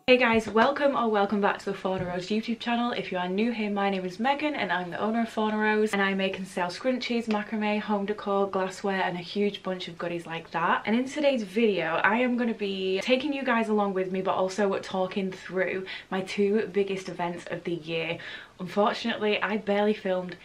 Hey guys, welcome or welcome back to the Fauna Rose YouTube channel. If you are new here, my name is Megan and I'm the owner of Fauna Rose, and I make and sell scrunchies, macrame, home decor, glassware and a huge bunch of goodies like that. And in today's video I am going to be taking you guys along with me, but also talking through my two biggest events of the year. Unfortunately, I barely filmed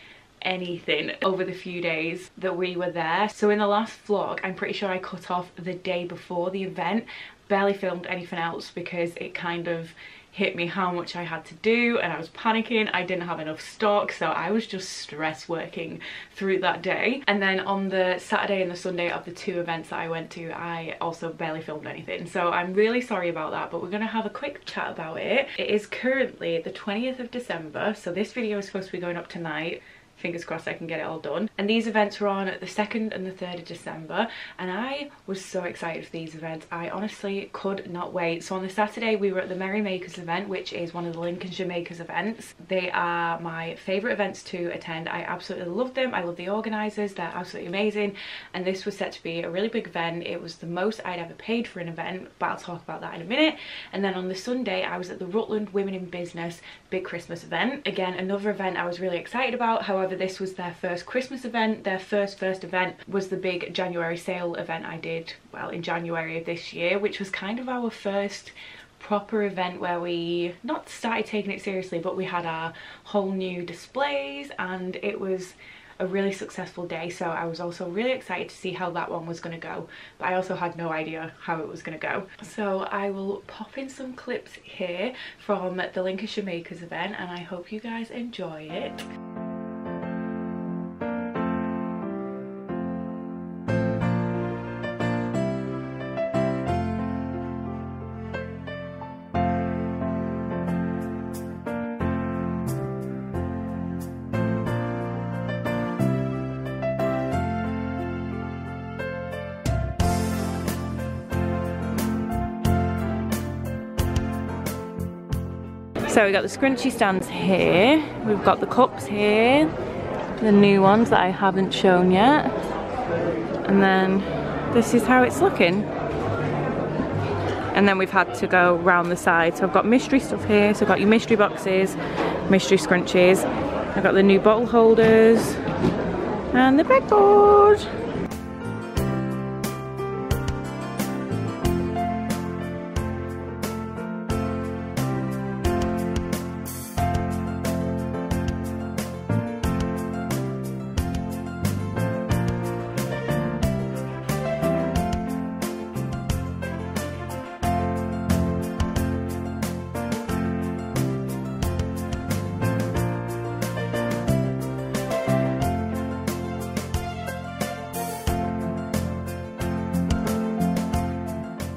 anything over the few days that we were there. So in the last vlog, I'm pretty sure I cut off the day before the event. Barely filmed anything else because it kind of hit me how much I had to do and I was panicking. I didn't have enough stock, so I was just stress working through that day. And then on the Saturday and the Sunday of the two events that I went to, I also barely filmed anything. So I'm really sorry about that, but we're gonna have a quick chat about it. It is currently the 20th of December, so this video is supposed to be going up tonight. Fingers crossed I can get it all done. And these events were on the 2nd and the 3rd of December, and I was so excited for these events. I honestly could not wait. So on the Saturday we were at the Merry Makers event, which is one of the Lincolnshire Makers events. They are my favourite events to attend. I absolutely love them. I love the organisers, they're absolutely amazing, and this was set to be a really big event. It was the most I'd ever paid for an event, but I'll talk about that in a minute. And then on the Sunday I was at the Rutland Women in Business Big Christmas event. Again, another event I was really excited about. However, this was their first Christmas event. Their first event was the big January sale event I did, well, in January of this year, which was kind of our first proper event where we not started taking it seriously, but we had our whole new displays and it was a really successful day. So I was also really excited to see how that one was going to go, but I also had no idea how it was going to go. So I will pop in some clips here from the Lincolnshire Makers event and I hope you guys enjoy it. So we got the scrunchie stands here, we've got the cups here, the new ones that I haven't shown yet, and then this is how it's looking. And then we've had to go round the side, so I've got mystery stuff here, so I've got your mystery boxes, mystery scrunchies, I've got the new bottle holders, and the pegboard.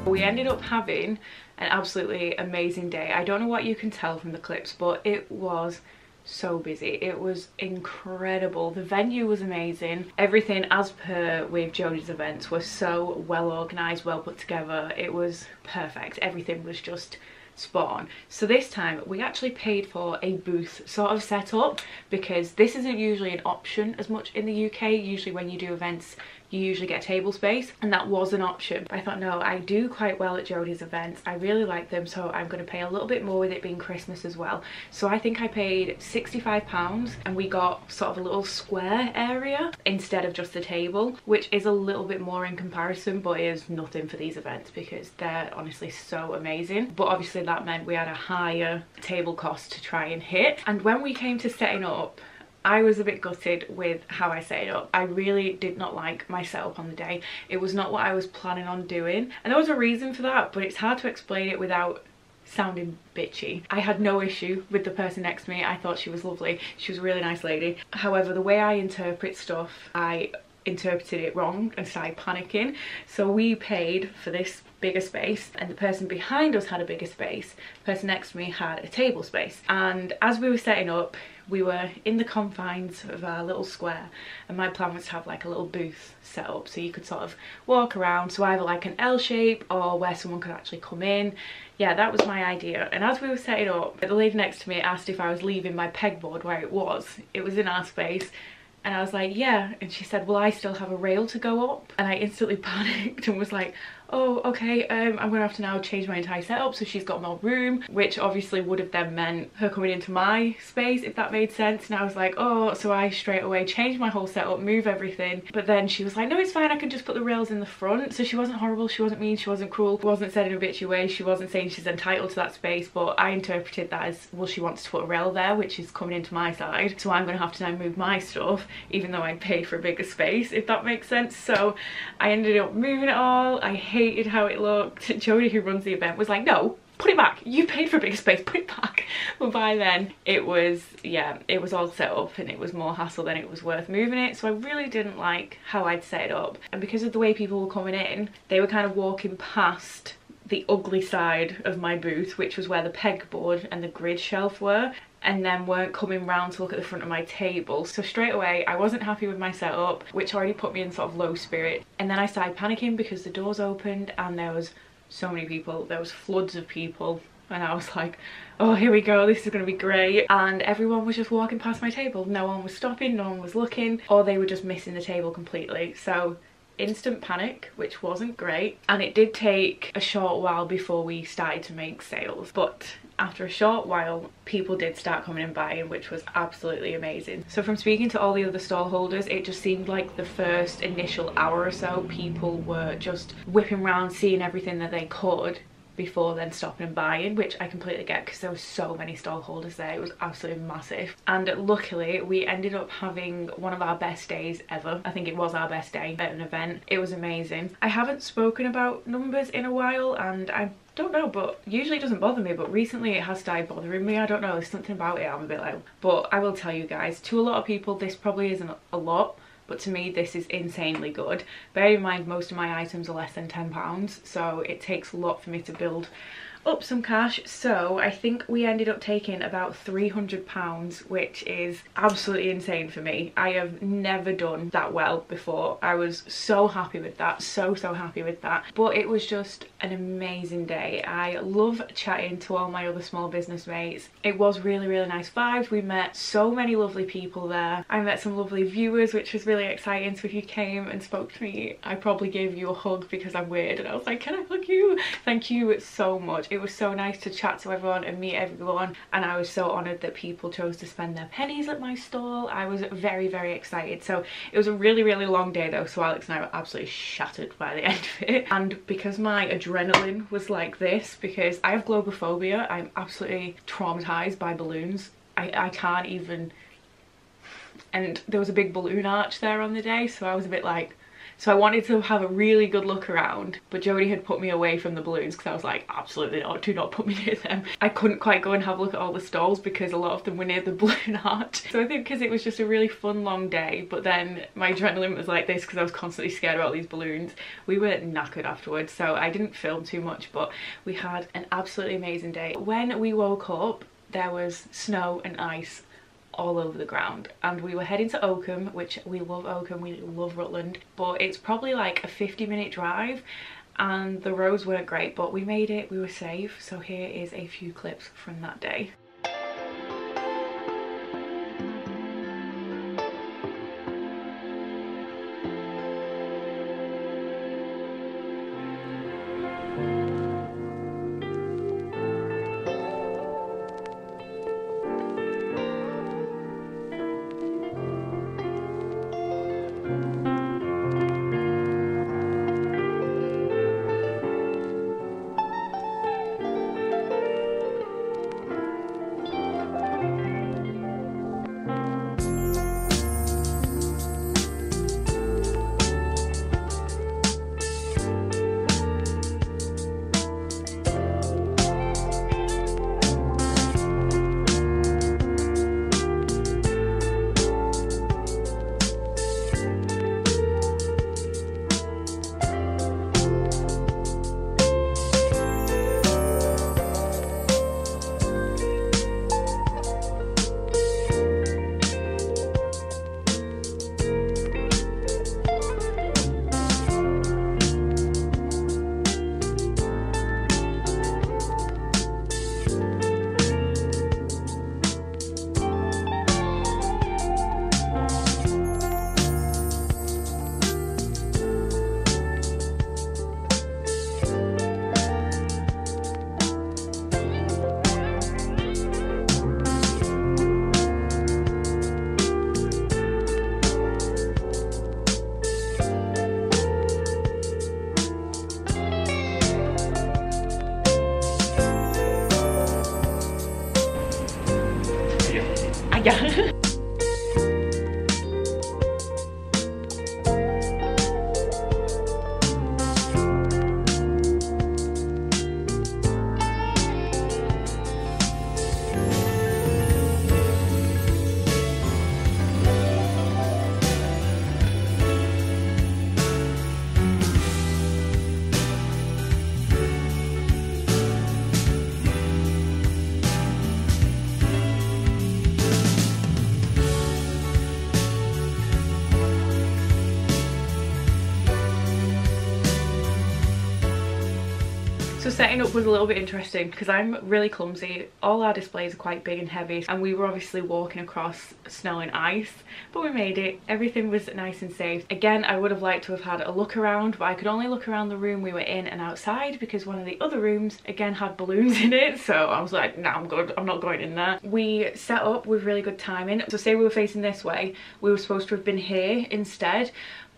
We ended up having an absolutely amazing day. I don't know what you can tell from the clips, but it was so busy. It was incredible. The venue was amazing. Everything, as per with Jodie's events, was so well organised, well put together. It was perfect. Everything was just spot on. So this time we actually paid for a booth sort of setup because this isn't usually an option as much in the UK. Usually when you do events you usually get table space, and that was an option. But I thought, no, I do quite well at Jodie's events. I really like them, so I'm going to pay a little bit more with it being Christmas as well. So I think I paid £65 and we got sort of a little square area instead of just a table, which is a little bit more in comparison, but is nothing for these events because they're honestly so amazing. But obviously that meant we had a higher table cost to try and hit. And when we came to setting up, I was a bit gutted with how I set it up. I really did not like my setup on the day. It was not what I was planning on doing, and there was a reason for that, but it's hard to explain it without sounding bitchy. I had no issue with the person next to me. I thought she was lovely. She was a really nice lady. However, the way I interpret stuff, I interpreted it wrong and started panicking. So we paid for this bigger space and the person behind us had a bigger space. The person next to me had a table space, and as we were setting up we were in the confines of our little square, and my plan was to have like a little booth set up so you could sort of walk around, so either like an L shape or where someone could actually come in. Yeah, that was my idea. And as we were setting up, the lady next to me asked if I was leaving my pegboard where it was. It was in our space. And I was like, yeah. And she said, well, I still have a rail to go up. And I instantly panicked and was like, oh, okay, I'm gonna have to now change my entire setup, so she's got more room, which obviously would have then meant her coming into my space, if that made sense. And I was like, oh, so I straight away changed my whole setup, move everything. But then she was like, no, it's fine, I can just put the rails in the front. So she wasn't horrible, she wasn't mean, she wasn't cruel, wasn't said in a bitchy way, she wasn't saying she's entitled to that space, but I interpreted that as, well, she wants to put a rail there, which is coming into my side, so I'm gonna have to now move my stuff, even though I'd pay for a bigger space, if that makes sense. So I ended up moving it all. I hated how it looked. Jodie, who runs the event, was like, no, put it back, you paid for a bigger space, put it back. But by then it was, yeah, it was all set up and it was more hassle than it was worth moving it. So I really didn't like how I'd set it up, and because of the way people were coming in, they were kind of walking past the ugly side of my booth, which was where the pegboard and the grid shelf were, and then weren't coming round to look at the front of my table. So straight away I wasn't happy with my setup, which already put me in sort of low spirit. And then I started panicking because the doors opened and there was so many people, there was floods of people, and I was like, oh, here we go, this is gonna be great. And everyone was just walking past my table, no one was stopping, no one was looking, or they were just missing the table completely. So instant panic, which wasn't great, and it did take a short while before we started to make sales, but after a short while people did start coming and buying, which was absolutely amazing. So from speaking to all the other stall holders, it just seemed like the first initial hour or so people were just whipping around seeing everything that they could before then stopping and buying, which I completely get because there were so many stall holders there. It was absolutely massive, and luckily we ended up having one of our best days ever. I think it was our best day at an event. It was amazing. I haven't spoken about numbers in a while, and I don't know, but usually it doesn't bother me, but recently it has started bothering me. I don't know, there's something about it, I'm a bit like, but I will tell you guys, to a lot of people this probably isn't a lot, but to me this is insanely good. Bear in mind most of my items are less than £10, so it takes a lot for me to build up some cash. So I think we ended up taking about £300, which is absolutely insane for me. I have never done that well before. I was so happy with that, so happy with that. But it was just an amazing day. I love chatting to all my other small business mates. It was really nice vibes. We met so many lovely people there. I met some lovely viewers, which was really exciting. So if you came and spoke to me, I probably gave you a hug because I'm weird, and I was like, can I hug you? Thank you so much. It was so nice to chat to everyone and meet everyone, and I was so honoured that people chose to spend their pennies at my stall. I was very excited. So it was a really long day though, so Alex and I were absolutely shattered by the end of it. And because my adrenaline was like this, because I have globophobia, I'm absolutely traumatized by balloons. I can't even, and there was a big balloon arch there on the day, so I was a bit like, so I wanted to have a really good look around, but Jodie had put me away from the balloons because I was like, absolutely not, do not put me near them. I couldn't quite go and have a look at all the stalls because a lot of them were near the balloon arch. So I think because it was just a really fun long day, but then my adrenaline was like this because I was constantly scared about these balloons. We were knackered afterwards, so I didn't film too much, but we had an absolutely amazing day. When we woke up, there was snow and ice all over the ground, and we were heading to Oakham, which we love Oakham, we love Rutland, but it's probably like a 50-minute drive and the roads weren't great, but we made it, we were safe. So here is a few clips from that day. So setting up was a little bit interesting because I'm really clumsy. All our displays are quite big and heavy, and we were obviously walking across snow and ice, but we made it. Everything was nice and safe. Again, I would have liked to have had a look around, but I could only look around the room we were in and outside because one of the other rooms again had balloons in it, so I was like, nah, I'm good, I'm not going in there. We set up with really good timing. So say we were facing this way, we were supposed to have been here instead,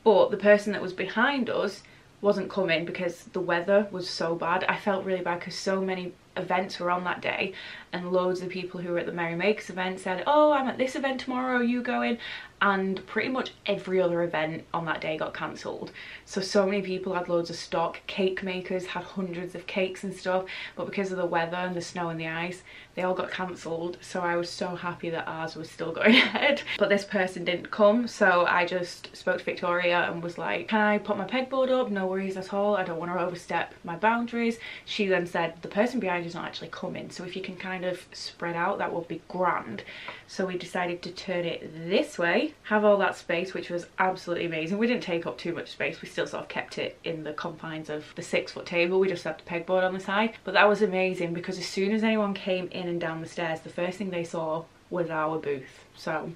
but the person that was behind us wasn't coming because the weather was so bad. I felt really bad because so many events were on that day, and loads of people who were at the Merry Makers event said, oh, I'm at this event tomorrow, are you going? And pretty much every other event on that day got cancelled. So many people had loads of stock. Cake makers had hundreds of cakes and stuff, but because of the weather and the snow and the ice, they all got cancelled. So I was so happy that ours was still going ahead, but this person didn't come. So I just spoke to Victoria and was like, can I put my pegboard up? No worries at all, I don't want to overstep my boundaries. She then said, the person behind you is not actually coming, so if you can kind of spread out, that would be grand. So we decided to turn it this way, have all that space, which was absolutely amazing. We didn't take up too much space, we still sort of kept it in the confines of the 6-foot table. We just had the pegboard on the side, but that was amazing because as soon as anyone came in and down the stairs, the first thing they saw was our booth. So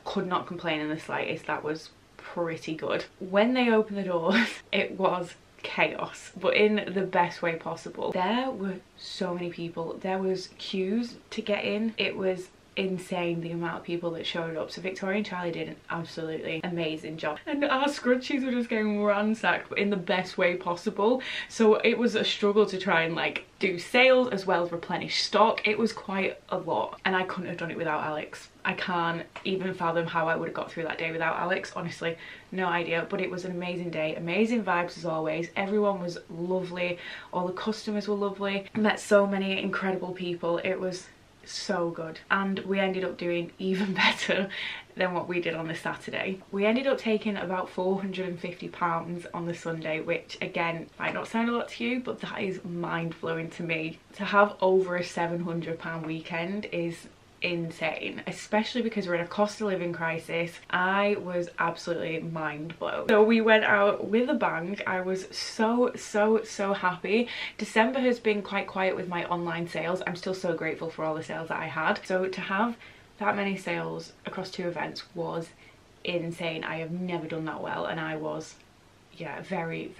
could not complain in the slightest. That was pretty good. When they opened the doors, it was chaos, but in the best way possible. There were so many people, there was queues to get in. It was insane the amount of people that showed up. So Victoria and Charlie did an absolutely amazing job, and our scrunchies were just getting ransacked, but in the best way possible. So it was a struggle to try and like do sales as well as replenish stock. It was quite a lot, and I couldn't have done it without Alex. I can't even fathom how I would have got through that day without Alex, honestly, no idea. But it was an amazing day, amazing vibes as always. Everyone was lovely, all the customers were lovely. I met so many incredible people. It was so good, and we ended up doing even better than what we did on the Saturday. We ended up taking about £450 on the Sunday, which again might not sound a lot to you, but that is mind-blowing to me. To have over a £700 weekend is insane, especially because we're in a cost of living crisis. I was absolutely mind blown. So we went out with a bang. I was so happy. December has been quite quiet with my online sales. I'm still so grateful for all the sales that I had. So to have that many sales across 2 events was insane. I have never done that well, and I was, yeah, very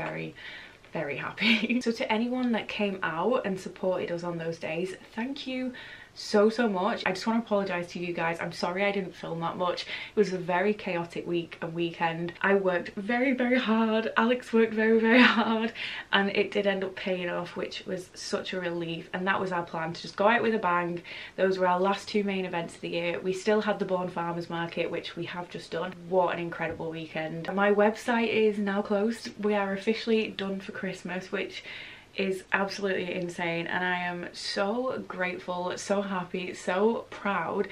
happy. So to anyone that came out and supported us on those days, thank you so much. I just want to apologize to you guys. I'm sorry I didn't film that much. It was a very chaotic week and weekend. I worked very hard. Alex worked very hard, and it did end up paying off, which was such a relief. And that was our plan, to just go out with a bang. Those were our last 2 main events of the year. We still had the Bourne Farmers Market, which we have just done. What an incredible weekend. My website is now closed. We are officially done for Christmas, which is absolutely insane, and I am so grateful, so happy, so proud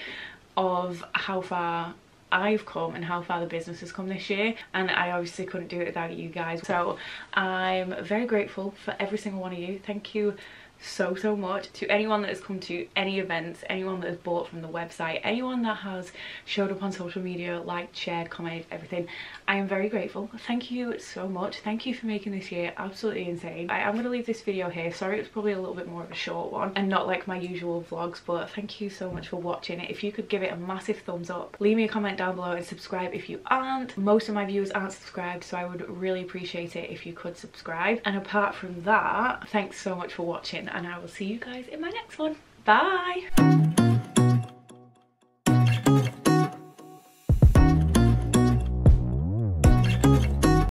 of how far I've come and how far the business has come this year, and I obviously couldn't do it without you guys. So I'm very grateful for every single one of you. Thank you so much. To anyone that has come to any events, anyone that has bought from the website, anyone that has showed up on social media, liked, shared, commented, everything, I am very grateful. Thank you so much. Thank you for making this year absolutely insane. I am going to leave this video here. Sorry it's probably a little bit more of a short one and not like my usual vlogs, but thank you so much for watching it. If you could give it a massive thumbs up, leave me a comment down below, and subscribe if you aren't. Most of my viewers aren't subscribed, so I would really appreciate it if you could subscribe. And apart from that, thanks so much for watching, and I will see you guys in my next one. Bye!